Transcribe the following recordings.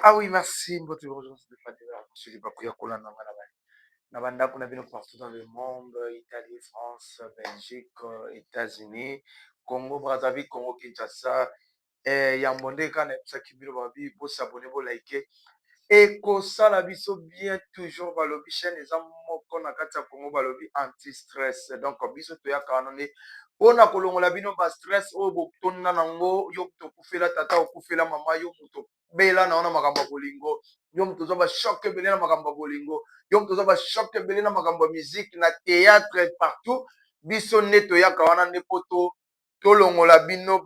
Ah oui, merci. Mbote urgence de Fadela. Je suis pas pris à Kola Nabanda kuna bino partout dans le monde, Italie, France, Belgique, États-Unis, Congo, Brazzaville, Congo, Kinshasa, Yamonde, kana ebisaki bino babi, bo s'abonner, bo liker. ekosala biso bien toujours balobi chaîne eza moko na kati ya Congo balobi anti stress donc biso toyaka wana nde mpona kolongola bino ba stress oyo botonda nango yo moto okufela tata okufela mama yo moto bela na wana makambo ya bolingo yo moto oza bashock ebele na makambo ya bolingo yo moto oza bashock ebele na makambo ya musique na théâtre partout biso nde toyaka wana nde mpo tolongola bino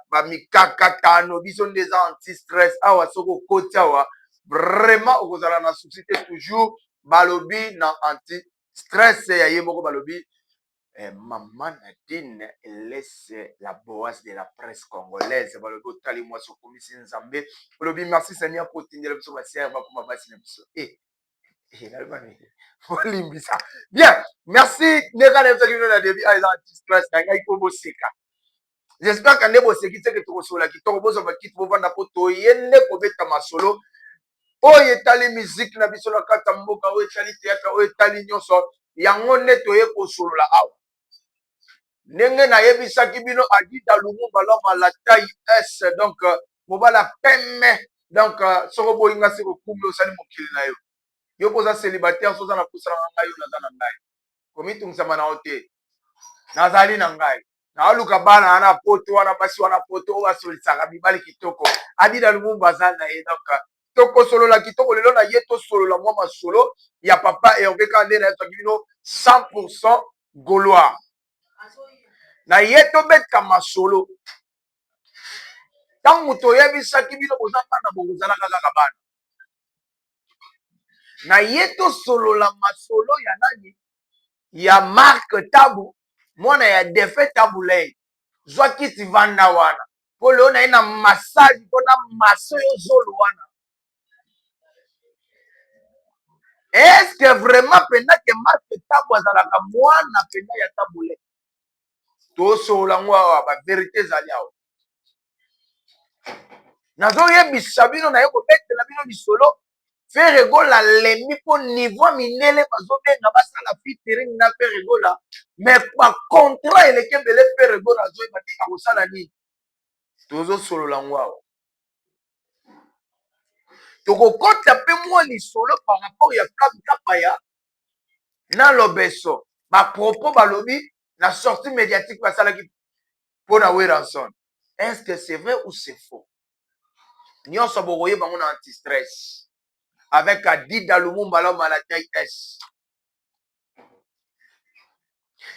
bamikakatano biso nde eza anti stress awa soki okoti awa vraiment okozala na souci te toujours balobi na anti stress ya ye moko balobi mama Nadine laisse la boisse de la presse congolaise balobi otali mwasi okomisi nzambe balobi merci seigneur po otindela biso basiere bakoma basi na biso olimbisa bien merci ndeka nayebisaki bino na début eza anti stress na ngai po boseka. J'espère que ndebo sekite ke tokosola kitoko bozo bakiti bovanda po toye nde kobeta masolo oyo etali musique na biso na kata mboka oyo etali théâtre oyo etali nyonso yango nde toye kosolola awa ndenge nayebisaki bino Adida Lumumba loma la taille S donc mobala peme donc soko boyinga se kokumbi osali mokili na yo yo poza célibataire soza na pusana na ngai yo naza na ngai komitungisama na yo te nazali na ngai naoluka bana wana poto wana basi wana poto oyo basolisaka mibali kitoko Adida Lumumba aza na ye donc tokosolola kitoko lelo na ye tosolola mwa masolo ya papa Hervé Kande na yebisaki bino 100% gaulois na ye tobeta masolo ntango toyebisaki bino boza bana bokozalaka kaka bana na ye tosolola masolo ya nani ya Mark Tabu mwana ya Defe Tabulei zwa kiti vanda wana mpo leo na ye na massage mpona maso yo zolo wana eske vraiment mpenza ke Mark Tabu azalaka mwana mpenza ya Tabulei tosolola ngo awa baverité ezali awa nazoyebisa bino na ye kobetela bino lisolo Ferregola lembi mpo niveau mindele bazobenga basala featuring na Ferregola mais bacontrat eleki ebele Ferregola azoyeba te akosala nini tozosolola ngo awa tokokota mpe mwa lisolo par rapport ya kapaya na lobeso bapropos balobi na sortie médiatique basalaki mpona Weranson est-ce que c'est vrai ou c'est faux nyonso bokoyeba bango na anti-stress avec Adida Lumumba loma la taille S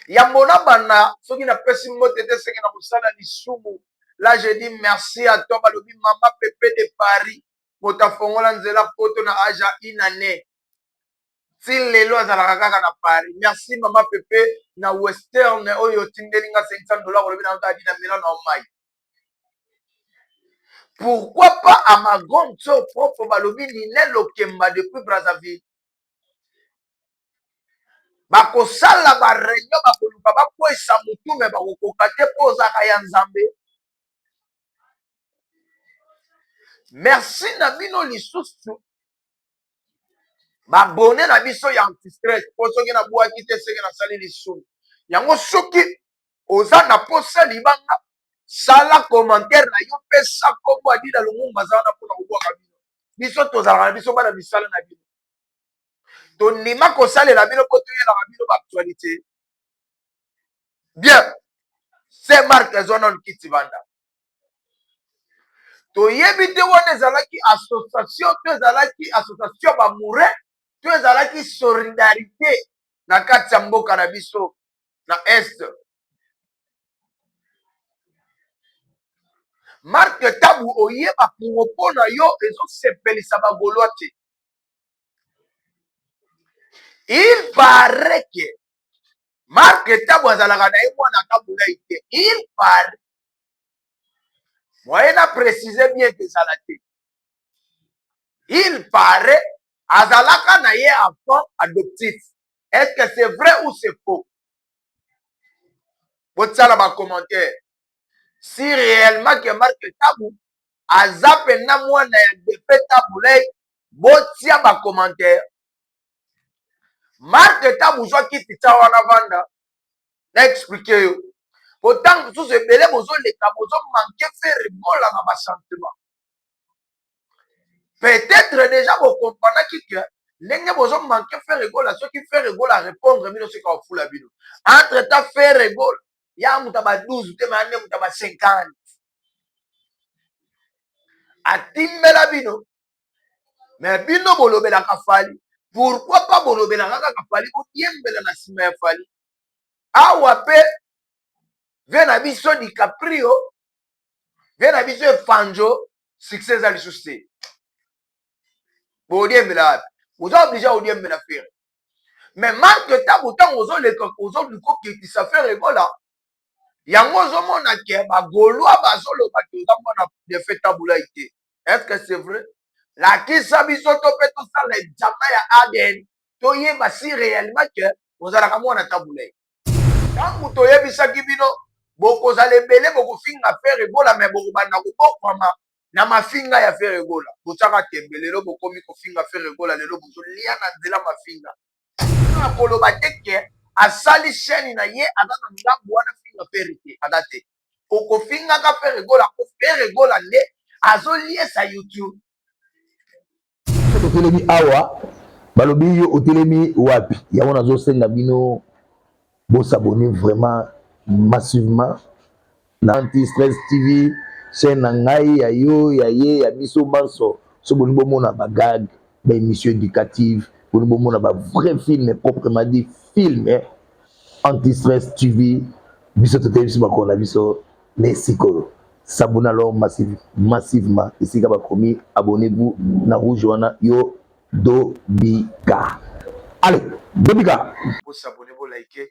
yambo na bana soki napesi mbote te seke na kosala lisumu là je dis merci à toi balobi mama pepe de Paris moto afongola nzela poto na aja inane ti lelo azalaka kaka na Paris merci mama pepe na western oyo otindeli nga $500 olobi na adi na mela na omai pourquoi pas à ma grande sœur propre balobi Ninel Okemba depuis Brazzaville bakosala bareunion bakoluka bakwesa motu me bakokoka te mpo ozaka ya nzambe merci na bino lisusu babone na biso ya antistress mpo soki nabwaki te seke nasali lisumu yango soki oza na posa libanga sala commentaire na yo pesa kombo Adida Lumumba aza wana mpona kobwaka bino biso tozalaka na biso bana misala na bino tondima kosalela bino mpo toyelaka bino baactualité bien se marke ezonon kiti banda toyebi te wana ezalaki association to ezalaki association bamoure to ezalaki solidarité na kati ya mboka na biso na este Mark Tabu oyeba propos na yo ezosepelisa bagolwa te il paraît que Mark Tabu azalaka na ye mwana Tabulei te il paraît moyen na préciser bien que ezala te il paraît azalaka na ye enfant adoptif est-ce que c'est vrai ou c'est faux botsala ba commentaire si réellement que Mark Tabu aza pena mwana ya defeta bulei botia ba commentaire Mark Tabu zwaki tita wana vanda na explique yo autant mosusu ebele bozoleka bozomanke faire rigola na basentiment peut-être déjà bokompanaki ke ndenge bozomanke faire rigola soki faire rigola répondre bino soki ofula bino entre temps faire rigola ya muta ba 12 te mane muta ba 50 atimbela bino mais bino bolobelaka fali pourquoi pas bolobelaka kaka fali botiembela na nsima ya fali awa mpe vie na biso DiCaprio vie na biso efanjo succès eza lisusu te bodiembela wapi oza oblige odiembela fere mais marke ntango ntango ozoleka ozoluka okitisa fere ekola yango ozomona ke bagolwa bazoloba ke oza mwana defe tabulai te est ce que c'est vrai lakisa biso to mpe tosala examen ya ADN toyeba si réellement ke ozalaka mwana tabulai ntango toyebisaki bino bokozala ebele bokofinga fere ebola me bokobanda kobokwama na mafinga ya fere ebola botiaka tembe lelo bokomi kofinga fere ebola lelo bozolia na nzela mafinga na koloba te ke asali chaîne na ye aza na ngambo wana finga fere te aza te okofingaka fere ebola ko fere ebola nde azoliesa YouTube totelemi awa balobi yo otelemi wapi yango nazosenga bino bosabone vraiment massivement na Anti-Stress TV chaîne na ngai ya yo ya ye ya biso banso so boni bomona bagag ba émission éducative boni bomona ba vrai film proprement dit film Anti-Stress TV biso totelemi biso bakona biso lesiko s'abonner alors massivement ici bakomi abonnez-vous na rouge wana yo Dobika allez Dobika pour s'abonner pour liker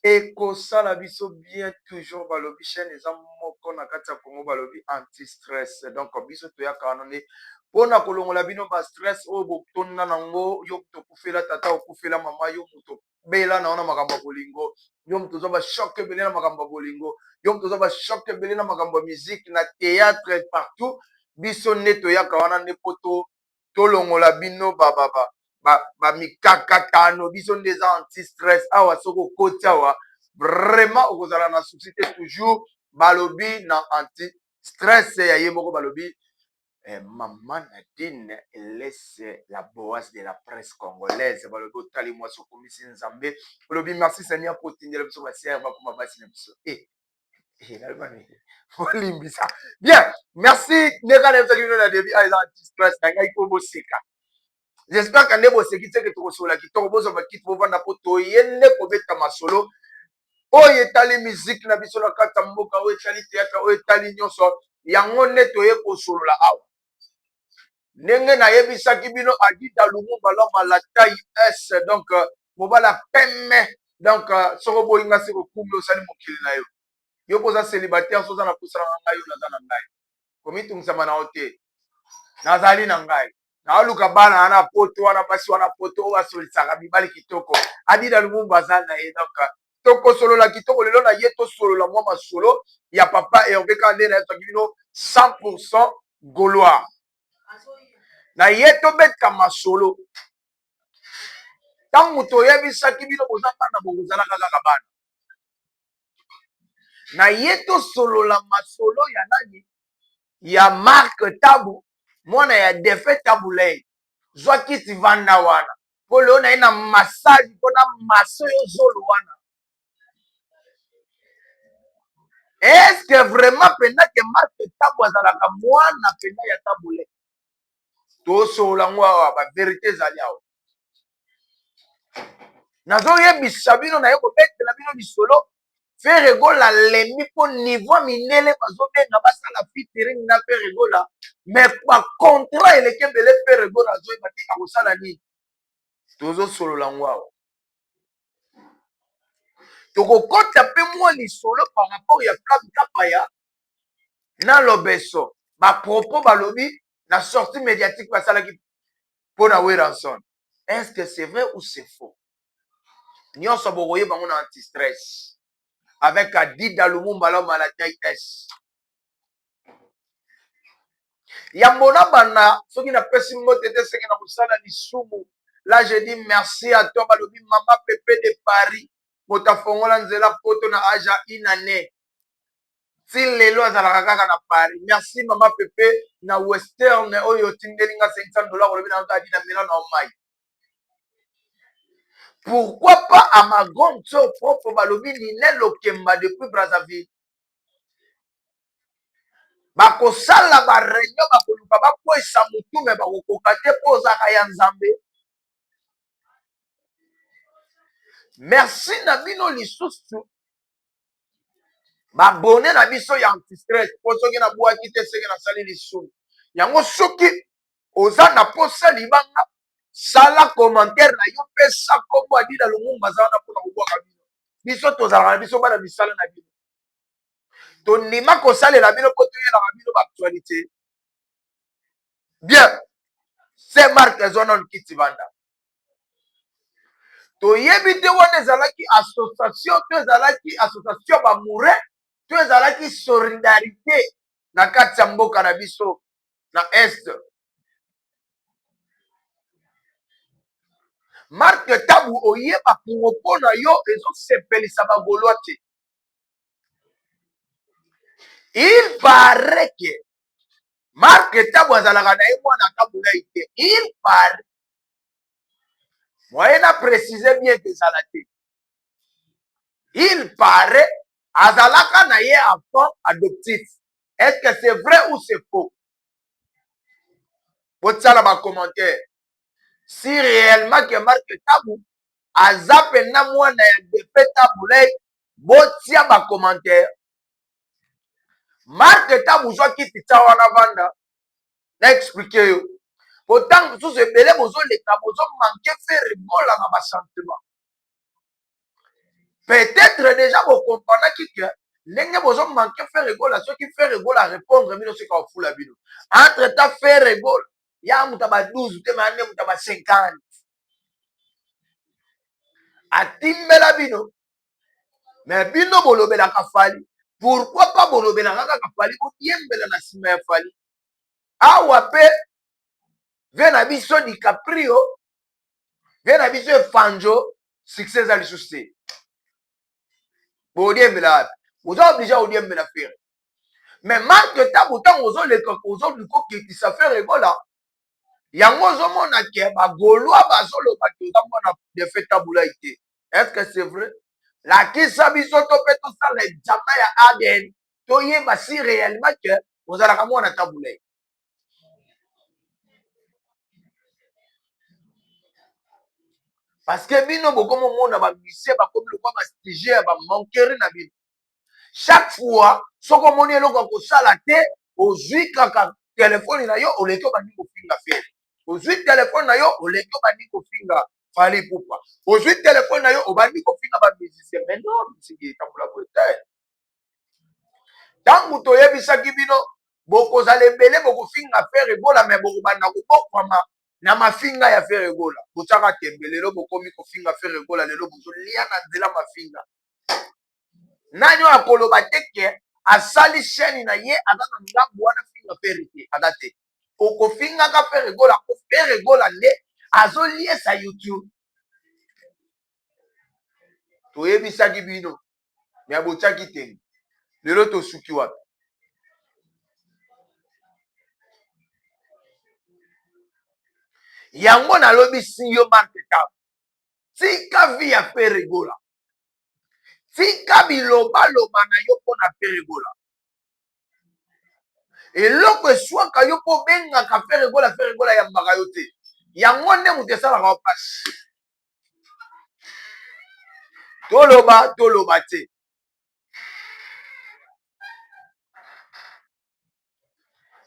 ekosala biso bien toujours balobi chaîne eza moko na kati ya Congo balobi anti-stress donc biso toyaka wana nde mpona kolongola bino bastress oyo botonda nango yo tokufela tata okufela mama yo moto bela na wana makambo ya bolingo yo moto oza bashoke ebele na makambo ya bolingo yo moto oza bashoke ebele na makambo ya musique na théâtre partout biso nde toyaka wana nde mpo tolongola bino bamikakatano biso nde eza anti-stress awa soki okoti awa vraiment okozala na souci te toujours balobi na anti-stress ya ye moko balobi Maman Nadine laisse la boisse de la presse congolaise balobi otali mwasi okomisi nzambe balobi merci Seigneur po otindela biso basiere bakoma basi na biso olimbisa bien merci ndeka nayebisaki bino na début eza anti-stress na ngai po boseka j'espère que nde boseki teke tokosola kitoko bozwa bakiti bovanda po toye nde kobeta masolo oyo etali miziki na biso na kati ya mboka oyo etali teatre oyo etali nyonso yango nde toye kosolola awa ndenge nayebisaki bino adida lumumba loma latai s donc mobala peme donc soko boyinga se kokumbi osali mokili na yo yo mpoza célibataire so oza na pusana na ngai yo naza na ngai komitungisama na yo te nazali na ngai naoluka bana wana poto wana basi wana poto oyo basolisaka mibali kitoko adida lumumba aza na ye donc tokosolola kitoko lelo na ye tosolola mwa masolo ya papa herve kaka nde nayebisaki bino 100% gaulois na ye tobeta masolo ntango toyebisaki bino boza bana bokozalaka kaka bana na ye tosolola masolo ya nani ya Mark Tabu mwana ya defe tabulei zwa kiti vanda wana mpo leo na ye na massage mpona maso yo zolo wana eske vraiment mpenza ke Mark Tabu azalaka mwana mpenza ya tabulei tosolola ngo awa baverité ezali awa nazoyebisa bino na ye kobetela bino lisolo fere egola lembi mpo niveau minene bazobenga basala fitering na fere egola mais bacontrat eleki ebele fere egola azoyeba te akosala nini tozosolola ngo awa tokokɔta mpe mwa lisolo par rapport ya Flamme Kapaya na Lobeso bapropos balobi na sortie médiatique basalaki mpo na Weranson est-ce que c'est vrai ou c'est faux nyonso bokoyeba ngo na anti-stress avec Adida Lumumba l'homme à la taille S Yambona bana, ce qui n'a pas si mot était ce qui n'a pas ça lisumu. Là, je dis merci à toi, Balobi, Mama Pepe de Paris. Motafongola nzela poto na aja inane. Si lelo azalaka kaka na Paris. Merci Mama Pepe na Western oyo tindelinga $500 olobi na ngadi na Milan na Omai. Pourquoi pas à ma grande soeur propre Balobi Ninel Okemba depuis Brazzaville? Bakosala ba réunion bakoluka bakwesa mutu me bakokoka te mpo ozaka ya Nzambe. Merci na bino lisusu babone na biso ya anti-stress mpo soki nabwaki te seke nasali lisumu yango soki oza na posa libanga sala commentaire na yo pesa kombo adina lumumba aza wana mpona kobwaka bino biso tozalaka na biso bana misala na bino tondima kosalela bino mpo toyelaka bino baactualité bien se marke ezonon kiti banda toyebi te wana ezalaki association to ezalaki association bamoure to ezalaki solidarité na kati ya mboka na biso na este. Marke Tabu oyeba pour na yo ezosepelisa bagolwa te. Il paraît que Marke Tabu azalaka na ye mwana kabula ite. Il paraît moyen a précisé bien que ezala te. Il paraît azalaka na ye enfant adoptif. Est-ce que c'est vrai ou c'est faux? Botsala ba commentaire. Si réellement que Marke Tabu azape na mwana ya defe Tabulei, botia ba commentaire. Marke Tabu zwa kiti ta wana vanda na expliquer yo. Pourtant mosusu ebele bozoleka bozomanke faire rigola na basentiment. Peut-être déjà bokompanaki ke ndenge bozomanke faire rigola soki faire rigola répondre bino soki ofula bino. Entre temps faire rigola ya muta ba 12 te mane muta ba 50. Atimbela bino. Mais bino bolobelaka fali. Pourquoi pas bolobelaka kaka fali botiembela na sima ya fali? Awa pe vena biso DiCaprio, vena biso Fanjo, succès à l'issue. Bodiembela wapi? Oza obligé odiembela faire. Mais Marke Tabu tant ozoleka ozoluka okitisa faire ebola. Yango ozomona ke bagolwa bazoloba ke oza mwana defe Tabula ite. Est-ce que c'est vrai? Lakisa biso to pe tosala examen ya ADN toyeba si réellement ke ozalaka mwana Tabula. Parce que bino bokomo mona ba musée bakomi lokwa ba stagiaire ba manquer na bino. Chaque fois soko moni eloko kosala te ozwi kaka telefone na yo oleki obandi kofinga fere. Ozwi telefone na yo oleki obandi kofinga Fally Ipupa. Ozwi telefone na yo obandi kofinga ba musicien. Mais non, musiki etambola boye te. Tangu toyebisaki bino bokozala ebele bokofinga fere ebola me bokobanda kobokwama na mafinga ya fere egola botaka tembe lelo bokomi kofinga fere egola lelo bozolia na nzela mafinga nani oyo akoloba te ke asali chaîne na ye aza na ngambu wana finga fere te aza te okofingaka fere egola ko fere egola nde azoliesa YouTube toyebisaki bino me botiaki tembe lelo tosuki wapi yango nalobisi yo Marke Tabu tika vi ya fere egola tika bilobaloba na yo mpo na fere egola eloko eswaka yo mpo bengaka fere egola yambaka yo te yango nde moto esalaka mpasi toloba te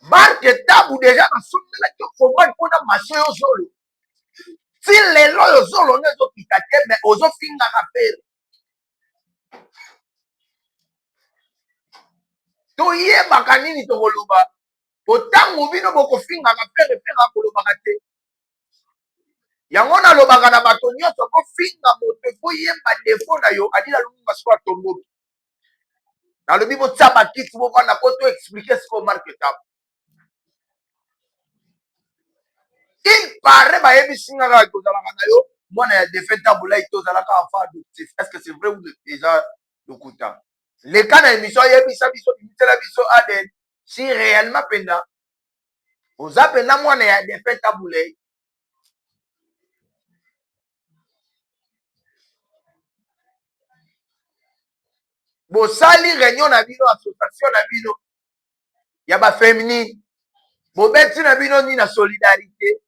Marke Tabu deja nasomelaki komani mpona masio yo zolo ti lelo oyo zolo nde ezokita te me ozofingaka fere toyebaka nini tokoloba otango bino bokofingaka fere fere akolobaka te yango nalobaka na bato nyonso kofinga moto ekoyemba defo na yo adila lumumba siko atomboki nalobi botia bakiti bovanda po to explike siko Marke Tabu pare bayebisi nga kaka tozalaka na yo mwana ya défunt abulai tozalaka enfant adoptif. Est-ce que c'est vrai ou déjà lokuta leka na émission ayebisa biso bimitela biso aden si réellement mpenza oza mpenza mwana ya défunt abulai. Bosali réunion na bino association na bino ya baféminine bobeti na bino nini na solidarité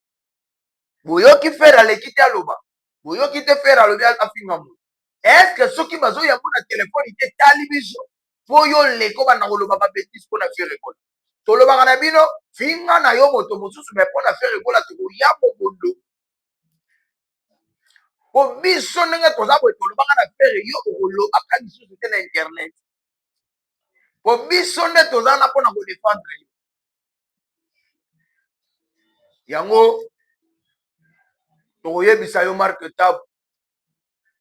boyoki fere aleki te aloba boyoki te fere alobi afinga mo estce soki bazoyamba na telefone te tali biso mpo yo leko banda koloba babetise mpo na fere ekola tolobaka na bino finga na yo moto mosusu me mpo na fere ekola tokoya mobondo po biso ndenge toza boye tolobaka na fere yo okolobaka lisusu te na internet po biso nde toza na mpona kodefendre yo yango tokoyebisa yo marke tab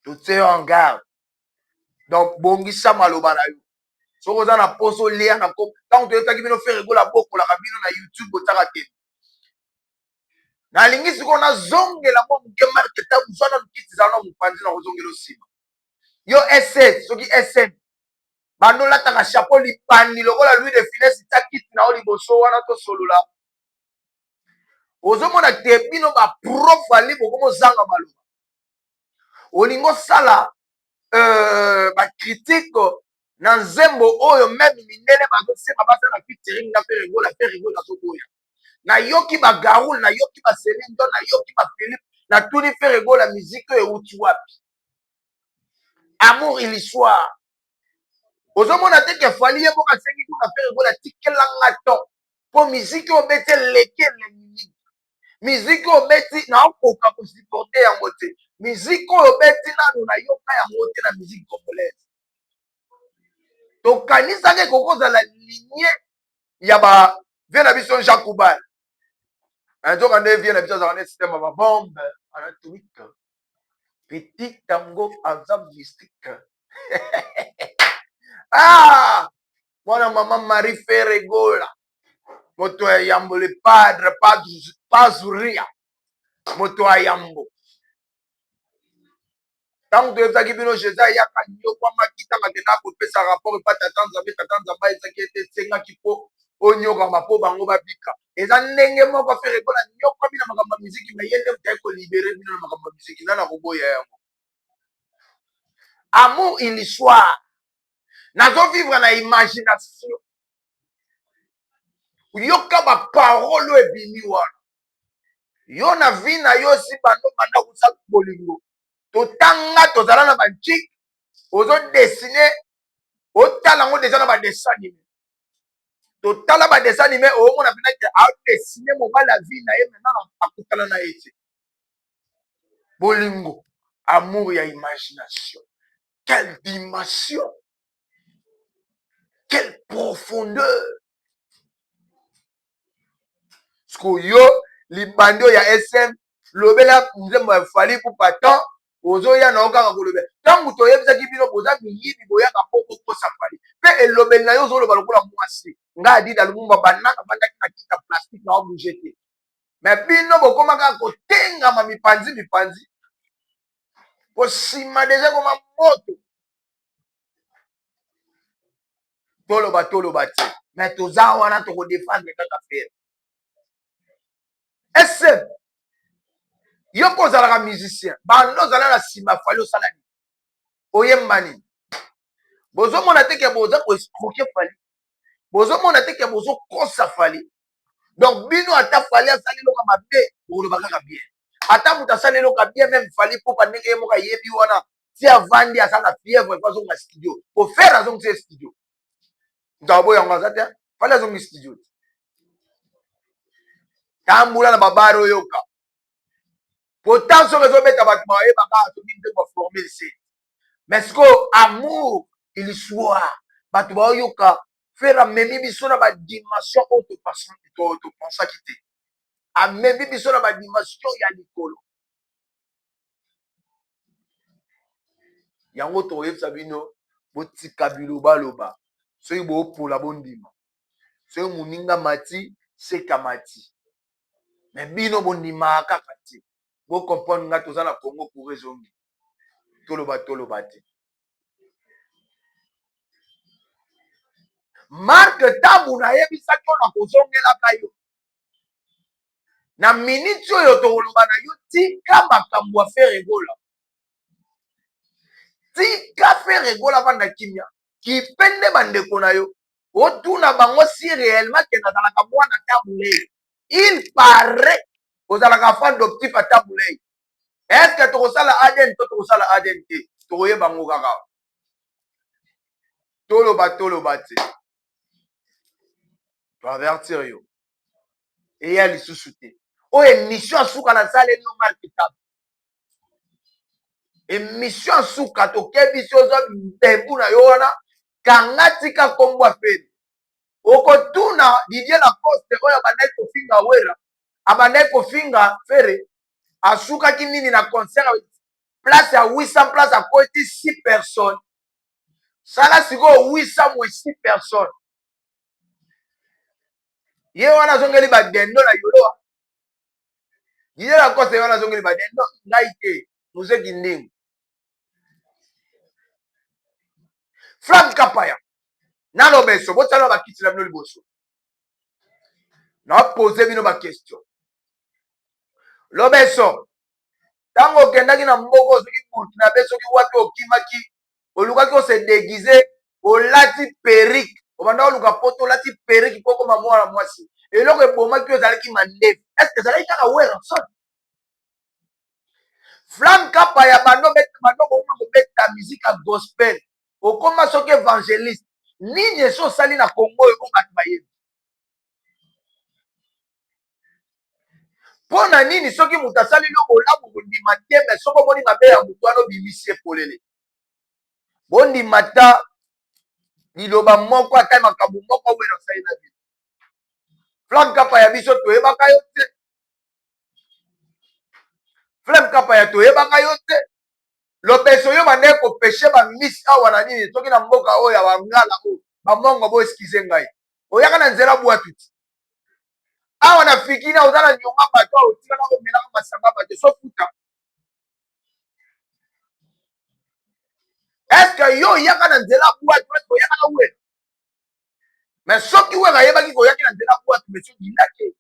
totie yo en garde donc bongisa maloba na yo soki oza na poso olia na ntango toyebisaki bino fere egola bokolaka bino na youtube otaka te nalingi sikoyo nazongela mwa moke marke tab zwana lukiti zala na mopanzi na kozongela osima yo ss soki sn bando olataka chapeau libandi lokola louis de finesse tia kiti na yo liboso wana tosolola ozomona te bino baprof ali bokomozanga maloba olingi osala bakritike na nzembo oyo meme minene bazosema basala fitering na fere egola azoboya nayoki bagarul nayoki baselindo nayoki baphilipe natuni fere egola miziki oyo euti wapi amour ilissoire ozomona te ke fali ye moko asengi kuna fere egola tikelanga to mpo miziki oyo beti eleki elengi miziki oyo beti naokoka kosupporte yango te miziki oyo beti nanu nayoka yango te na miziki congolaise tokanisaki kokozala linie ya bavie na biso Jacques Koubal nzoka nde vie na biso azalaka nde systeme ya babombe anatomike petit tango aza mystique mwana mama Marie Ferregola moto ya yambo le padre pazuria moto ya yambo ntango toyebisaki bino jésus ayaka nyokwamaki ntango akenda kopesa rapport epa tata nzambe ezaki ete esengaki mpo onyokama mpo bango babika eza ndenge moko fere ekola nyokwami na makambo ya miziki me ye nde mutaye kolibere bino na makambo ya miziki nana koboya yango amour une histoire nazovivre na imagination yoka baparole oyo ebimi wana yo na vi na yo si bando banda kosala bolingo totanga tozala na banjik ozodesine otala yango deja na badessin anime totala badessin anime oomona mpena ke adesine mobali ya vi na ye maintenant akutana na ye te bolingo amour ya imagination quelle dimension quelle profondeur siko yo libandi oyo ya sm lobela nzembo ya fali pupa temps ozoya na yo kaka kolobela ntango toyebisaki bino boza miyibi boyaka mpo bokosa fali mpe elobeli na yo ozoloba lokola mwasi ngai adida lumumba banaka bandaki na kita plastique na obouge te me bino bokoma kaka kotengama mipanzi po nsima deja koma moto toloba te me toza wana tokodefendre kaka fere sm yo mpo ozalaka musicien bando ozala na nsima fali osala nini oyemba nini bozomona teke boza koescroke fali bozomona teke bozokosa fali donc bino ata fali asali eloka mabe okoloba kaka bien ata moto asali eloka bien meme fali mpoka ndenge ye moko ayebi wana ti avandi aza na fièvre po azonga studio ofere azongisi ye studio ntaka boyo yango aza te fali azongi studio te tambula na babare oyoka pourtant soki ezobeta bato bayebaka soki nde baforme se mais sikoyo amour ilissoire bato baoyoka fere amemi biso na badimension oyo topensaki te amemi biso na badimension ya likolo yango tokoyebisa bino botika bilobaloba soki boopola bondima soki moninga mati seka mati Mais bino bondima kaka ti. Vous comprenez nga toza na Congo pour ezongi. Toloba te. Marc Tambu na yebisaki na kozongelaka yo. Na minute oyo tokoloba na yo tika makambo affaire egola. Tika affaire egola banda kimia. Kipende bandeko na yo. Otuna bango si réellement que nazalaka mwana Tambulei. Il paraît ozalaka fan adoptif à Tambulei. Est-ce que tokosala ADN to tokosala ADN te? Tokoye bango kaka. Toloba te. To avertir yo. Et ya lisusu te. O émission asuka na sale no marketable. Émission asuka tokebi si ozo mbebu na yo wana kanga tika kombo afeli. Okotuna Didier Lacoste oyo abandai kofinga wera abandai kofinga fere asukaki nini na concert place ya 800 place akoti 6 personnes sala sikoyo 800 moins 6 personnes ye wana azongeli badendo na yoloa Didier Lacoste ye wana azongeli badendo ngai te muzeki ndingu Frank Kapaya nalobeso botala bakiti na bino liboso na pose bino ba question lobeso tango okendaki na mboko soki Burkina Faso soki wapi okimaki olukaki ose déguisé olati perruque obanda oluka poto olati perruque mpo koma mwana mwasi eloko ebomaki ozalaki mandefu estce ezalaki kaka wera soni Frank Kapaya bando boma kobeta musique ya gospel okoma soki évangéliste nini esi osali na Congo oyo bato bayebi mpo na nini soki moto asali eloko olamu bondima te me soki omoni mabe ya moto wana obimisi epolele bondima ta liloba moko ata makambo moko obwela osali na bino Frank Kapaya biso toyebaka yo te Frank Kapaya toyebaka yo te lopeso oyo bandeki kopeshe bamisi awa na nini soki na mboka oyo ya bangala oyo bamongo bo eskize ngai oyaka na nzela bwatu ti awa na fikini oza na nyonga bato awa otikala komelaka masanga bato sofuta estce yo oyaka na nzela bwatu estce oyaka na wera me soki wera ayebaki koyaki na nzela bwatu meso bindake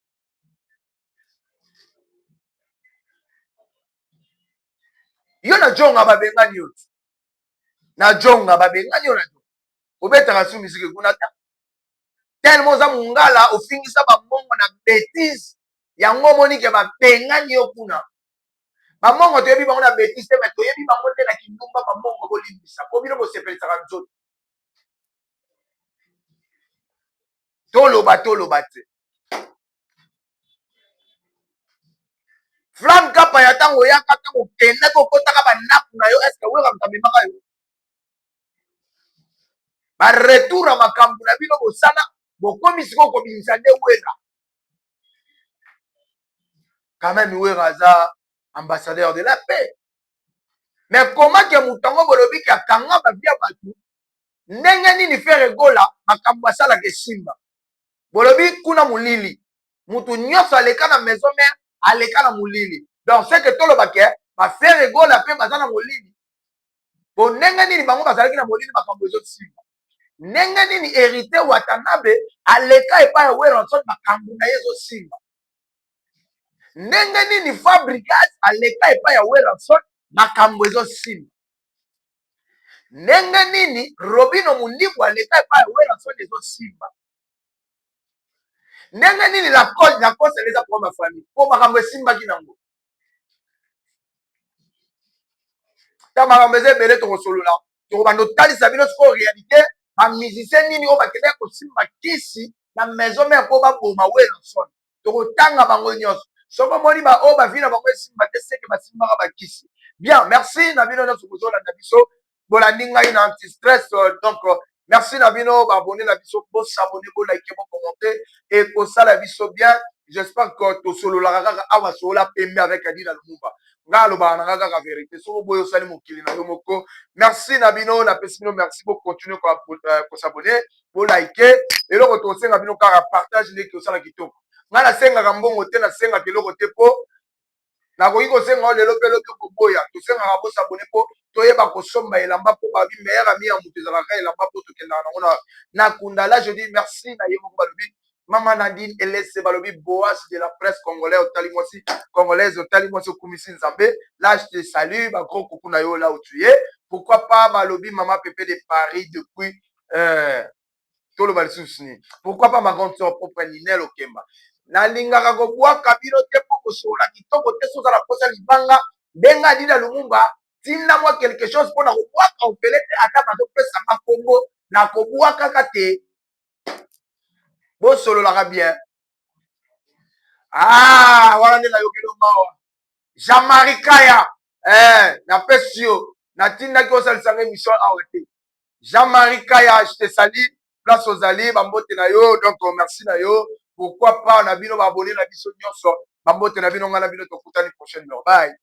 yo na jonga babengani yo ti na jonga babengani yo na jonga obetaka su misiki kuna ta tellement oza mongala ofingisa bamongo na bétise yango omonike babengani yo kuna bamongo toyebi bango na bétise te me toyebi bango nde na kindumba bamongo bolimbisa po bino bosepelisaka nzoto toloba te Frank Kapaya ntango oyaka ntango okendaki okotaka bandako na yo estce wera mokamemaka yo baretour ya makambo na bino bosala bokomi sikoyo kobimisa nde wera quand même wera aza ambassadeur de la paix mais comment ke moto yango bolobi ke akanga bavi ya bato ndenge nini fere egola makambo asalaka esimba bolobi kuna molili motu nyonso aleka na maison mare aleka na molili donc ce que toloba ke bafere egola mpe baza na molili bo ndenge nini bango bazalaki na molili makambo ezosimba ndenge nini hérité Watanabe aleka epai ya Weranson makambo na ye ezosimba ndenge nini Fabrigas aleka epai ya Weranson makambo ezosimba ndenge nini Robino Mundibu aleka epai ya Weranson ezosimba ndenge nini Lacoste eza pour ma famille po makambo esimbaki nango ta makambo eza ebele tokosolola tokobanda otalisa bino sikoyo réalité bamusicien nini oyo bakendaki kosimba kisi na maison mare mpo baboma Weranson tokotanga bango nyonso soki omoni baoyo bavi na bango esimba te seke basimbaka bakisi bien merci na bino nyonso kozolanda biso bolandi ngai na antistress donc merci na bino baabone na biso bosabone bolike bokommente ekosala biso bien j'espère que tosololaka kaka awa solola pembe avec Adila Lumumba ngai alobaka na nga kaka vérité soki boye osali mokili na yo moko merci na bino napesi bino merci bocontinue kosabone bolike eloko tokosenga bino kaka partage ndeki osala kitoko nga nasengaka mbongo te nasengaka eloko te mpo nakoki kosenga o lelo mpe loki koboya tosengaka bosabone mpo toyeba kosomba elamba mpo babi meilleur ami ya moto ezalaka elamba mpo tokendaka nango na kunda. Là je dis merci na ye moko balobi mama Nadine Elese balobi Boas de la presse congolaise otali mwasi okumisi nzambe. Là je te salue ba gros coucou na yo là où tu es. Pourquoi pas balobi mama Pépé de Paris depuis toloba lisusu nini. Pourquoi pas ma grande sœur propre Ninel Okemba. Nalingaka kobwaka bino te mpo kosola kitoko te sozala kosa libanga ndenge adina lumumba tinda mwa quelque chose mpona kobwaka ofele te ata bazopesanga kongo na kobwakaka te bosololaka bien. Wana nde nayokeli mawa Jean-Marie Kaya napesi yo natindaki osalisanga émission awa te. Jean-Marie Kaya je te salue place ozali bambote na yo donc merci na yo. Pourquoi pas na bino babone na biso nyonso bambote na bino nga na bino tokutani prochaine bye.